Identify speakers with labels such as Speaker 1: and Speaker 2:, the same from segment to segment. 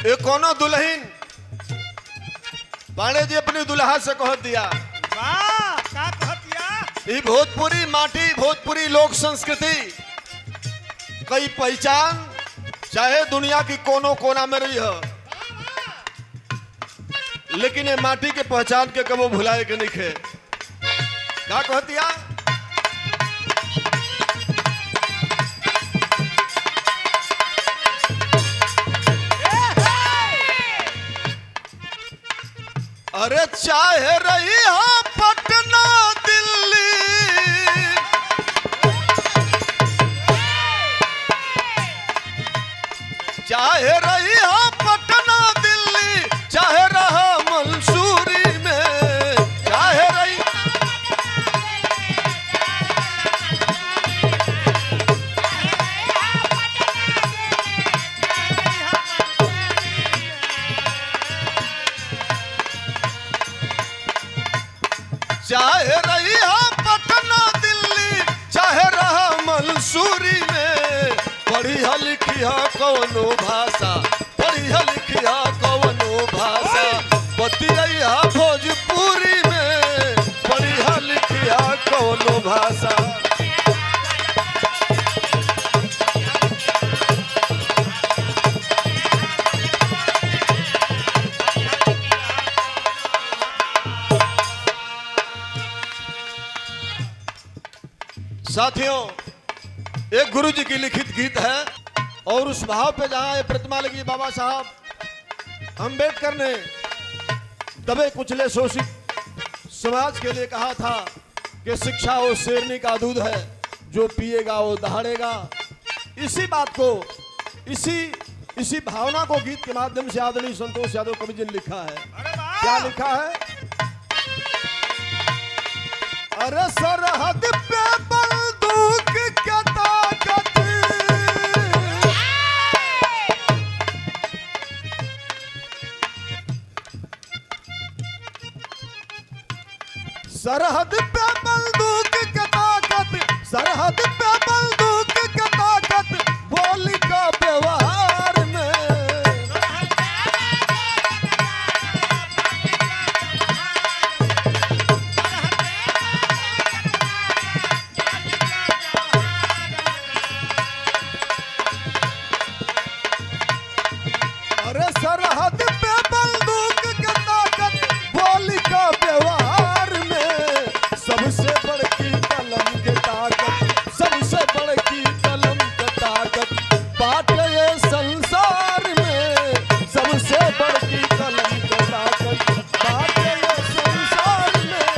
Speaker 1: एक कोनो दुल्हन पांडे जी अपनी दुल्हा से कह दिया,
Speaker 2: वाह का कह दिया?
Speaker 1: ये भोजपुरी माटी, भोजपुरी लोक संस्कृति कई पहचान चाहे दुनिया की कोनो कोना में रही हो, लेकिन ये माटी के पहचान के कबो भुलाए के नहीं खे। का कह दिया? अरे चाहे रही हो पटना दिल्ली, चाहे रही हो पटना दिल्ली, चाहे रहा मंसूरी में, चाहे रही चाहे रही हो पटना दिल्ली, चाहे रहा मंसूरी में, पढ़िया लिखिया कौनो भाषा, पढ़िया लिखिया कौनो भाषा, बतिया भोजपुरी में, पढ़िया लिखिया कौनो भाषा। साथियों, एक गुरु जी की लिखित गीत है और उस भाव पे जहां ये प्रतिमा लगी, बाबा साहब अंबेडकर ने दबे कुचले शोषित समाज के लिए कहा था कि शिक्षा वो शेरनी का दूध है, जो पिएगा वो दहाड़ेगा। इसी बात को, इसी भावना को गीत के माध्यम से आदरणीय संतोष यादव कवि जी ने लिखा है। क्या लिखा है? अरे सरहद पे बंदूक क्या ताकत, सरहद पे बंदूक क्या ताकत, सरहद पे बंदूक क्या ताकत, बोली का व्यवहार में। सरहद पे बंदूक की ताकत, बोली का व्यवहार में, सबसे बड़की कलम की ताकत, सबसे बड़की कलम की ताकत, बात ये संसार में, सबसे बड़की कलम की ताकत, बात ये संसार में।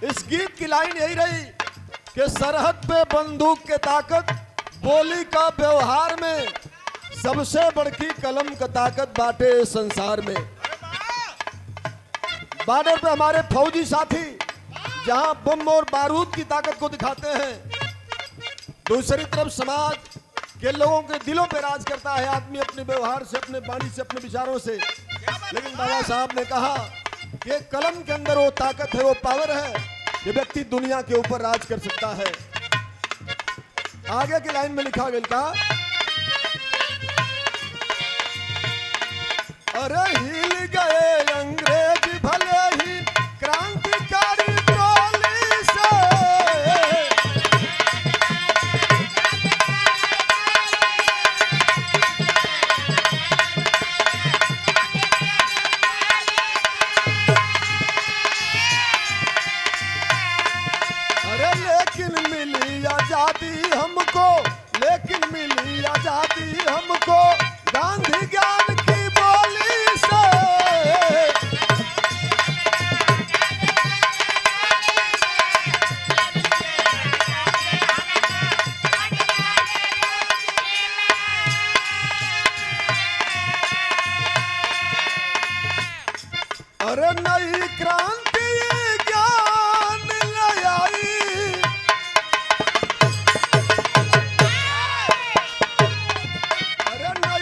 Speaker 1: इस गीत की लाइन यही रही कि सरहद पे बंदूक के ताकत, बोली का व्यवहार में, सबसे बड़की कलम का ताकत बाटे संसार में। बॉर्डर पे हमारे फौजी साथी जहां बम और बारूद की ताकत को दिखाते हैं, दूसरी तरफ समाज के लोगों के दिलों पे राज करता है आदमी अपने व्यवहार से, अपने वाणी से, अपने विचारों से। लेकिन बाबा साहब ने कहा कि कलम के अंदर वो ताकत है, वो पावर है, ये व्यक्ति दुनिया के ऊपर राज कर सकता है। आगे की लाइन में लिखा गया था, अरे हिल गए अंग्रेज भले ही क्रांतिकारी टोली से, लेकिन मिली आजादी हमको, लेकिन मिली आजादी हमको गांधी ज्ञान की बोली से। अरे नई क्रांति ज्ञान ले आई, अरे नई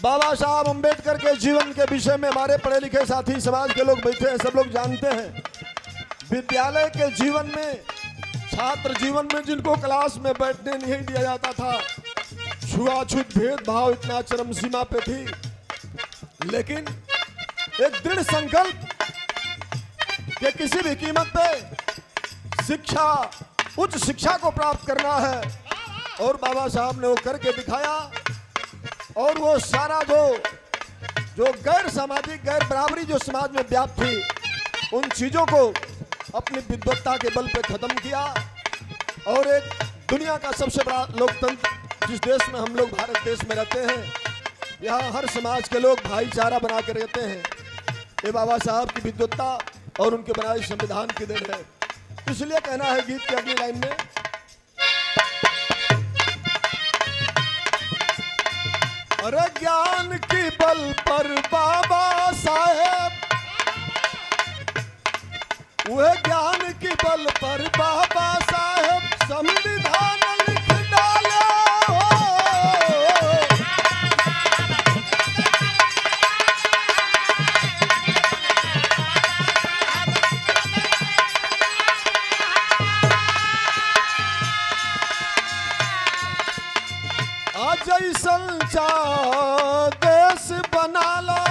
Speaker 1: बाबा साहब अम्बेडकर के जीवन के विषय में हमारे पढ़े लिखे साथी समाज के लोग बैठे हैं, सब लोग जानते हैं। विद्यालय के जीवन में, छात्र जीवन में जिनको क्लास में बैठने नहीं दिया जाता था, छुआछूत भेदभाव इतना चरम सीमा पे थी, लेकिन एक दृढ़ संकल्प कि किसी भी कीमत पे शिक्षा, उच्च शिक्षा को प्राप्त करना है, और बाबा साहब ने वो करके दिखाया। और वो सारा जो गैर सामाजिक, गैर बराबरी जो समाज में व्याप्त थी, उन चीजों को अपनी विद्वत्ता के बल पे खत्म किया। और एक दुनिया का सबसे बड़ा लोकतंत्र जिस देश में हम लोग भारत देश में रहते हैं, यहाँ हर समाज के लोग भाईचारा बना के रहते हैं, ये बाबा साहब की विद्वत्ता और उनके बनाए संविधान की देन है। इसलिए कहना है गीत की अगली लाइन में, अरे ज्ञान की बल पर बाबा साहेब, वह ज्ञान की बल पर बाबा साहेब संविधान लिख डाले हो। आज ऐसन देश बना लो।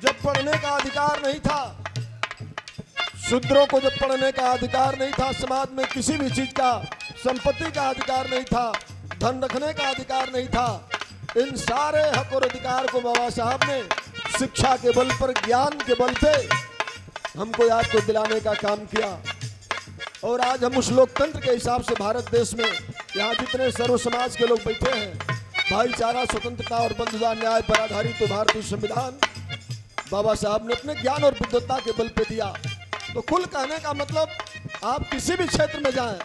Speaker 1: जब पढ़ने का अधिकार नहीं था, शूद्रों को जब पढ़ने का अधिकार नहीं था, समाज में किसी भी चीज का, संपत्ति का अधिकार नहीं था, धन रखने का अधिकार नहीं था, इन सारे हक और अधिकार को बाबा साहब ने शिक्षा के बल पर, ज्ञान के बल पे हमको याद को दिलाने का काम किया। और आज हम उस लोकतंत्र के हिसाब से भारत देश में यहाँ जितने सर्व समाज के लोग बैठे हैं, भाईचारा, स्वतंत्रता और बंधुता न्याय पर आधारित तो भारतीय संविधान बाबा साहब ने अपने ज्ञान और विद्वत्ता के बल पे दिया। तो कुल कहने का मतलब, आप किसी भी क्षेत्र में जाएं,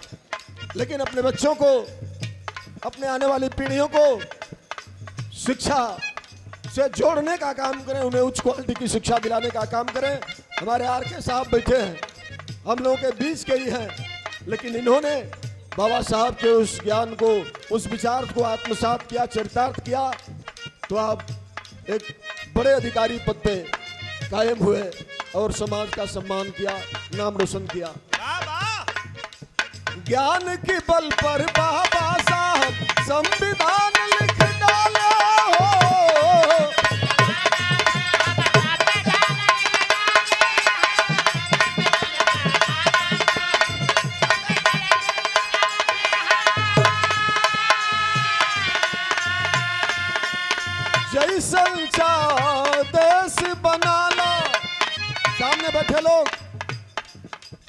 Speaker 1: लेकिन अपने बच्चों को, अपने आने वाली पीढ़ियों को शिक्षा से जोड़ने का काम करें, उन्हें उच्च क्वालिटी की शिक्षा दिलाने का काम करें। हमारे आर के साहब बैठे हैं, हम लोगों के बीच के ही हैं, लेकिन इन्होंने बाबा साहब के उस ज्ञान को, उस विचार को आत्मसात किया, चरितार्थ किया, तो आप एक बड़े अधिकारी पद पे कायम हुए और समाज का सम्मान किया, नाम रोशन किया। ज्ञान के बल पर बाबा साहब संविधान लिख डाले हो। जैसन चाह देश बना लो। सामने बैठे लोग,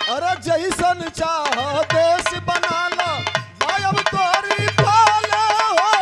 Speaker 1: अरे जैसन चाह देश बना लो, अब तोरी पाले हो।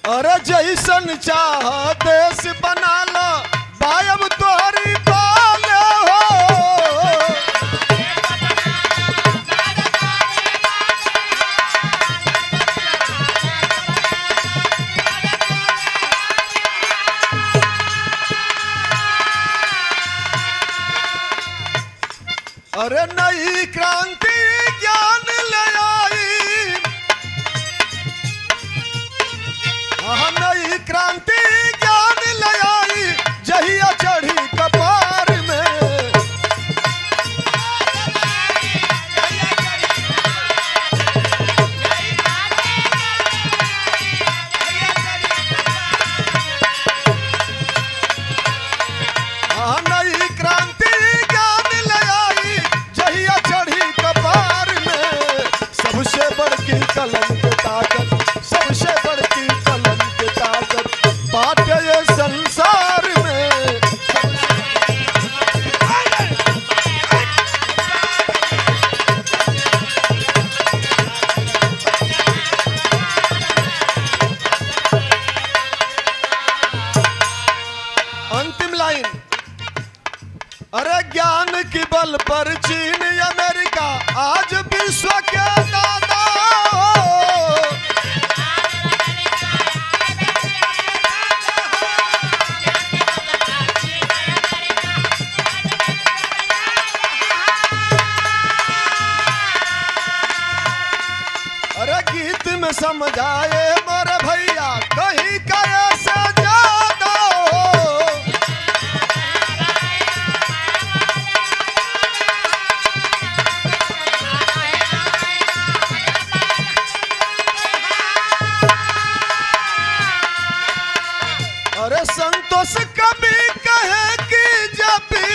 Speaker 1: अरे जैसन चाह देश बना लो, बायब तोरी पाले हो। अरे नई क्रांति ज्ञान ले आई, नई क्रांति ज्ञान ले आई, जहिया चढ़ी कपार में। नई क्रांति ज्ञान ले आई, जहिया चढ़ी कपार में। सबसे बड़की कलम के ताकत, सबसे बड़की कलम के ताकत बाटे ये संसार में। बल पर चीन अमेरिका आज विश्व के दादा। अरे गीत में समझाए मोरे भैया कहीं का ऐसा जादू। अरे संतोष कभी कहे कि जब भी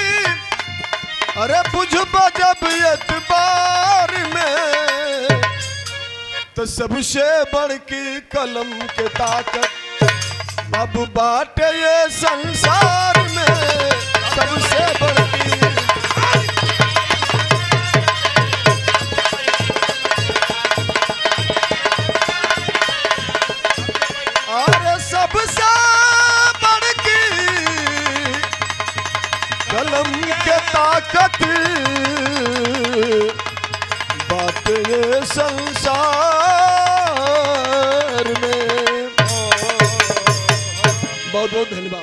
Speaker 1: अरे बुझबा जब एतबार में तो सबसे बड़की कलम के ताकत अब बाटे ये संसार में। सबसे बड़की अरे सबसे बड़की कलम के ताकत बात ये संसार में। बहुत बहुत धन्यवाद।